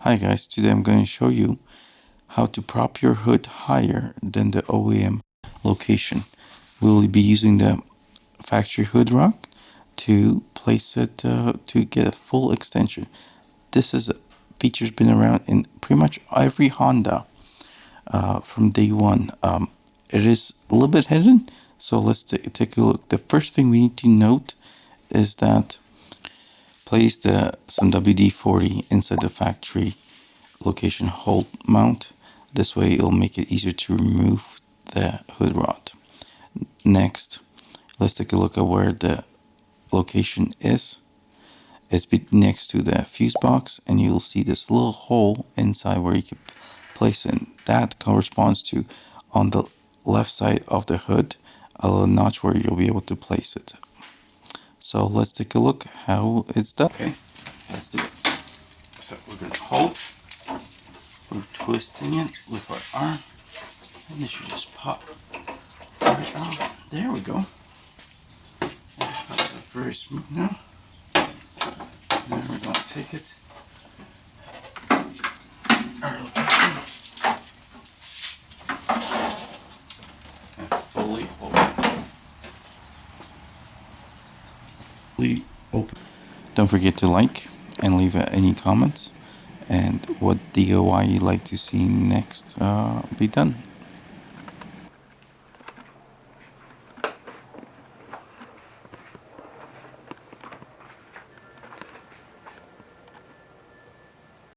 Hi guys, today I'm going to show you how to prop your hood higher than the OEM location. We'll be using the factory hood rock to place it to get a full extension. This is a feature's been around in pretty much every Honda from day one. It is a little bit hidden, so let's take a look. The first thing we need to note is that place some WD-40 inside the factory location hold mount. This way it'll make it easier to remove the hood rod. Next, let's take a look at where the location is. It's next to the fuse box, and you'll see this little hole inside where you can place it. That corresponds to, on the left side of the hood, a little notch where you'll be able to place it. So let's take a look how it's done. Okay, let's do it. So we're gonna hold. We're twisting it with our arm, and this should just pop right out. There we go. That's very smooth now. Now we're going to take it. And fully open. Fully open. Don't forget to like and leave any comments and what DIY you'd like to see next be done.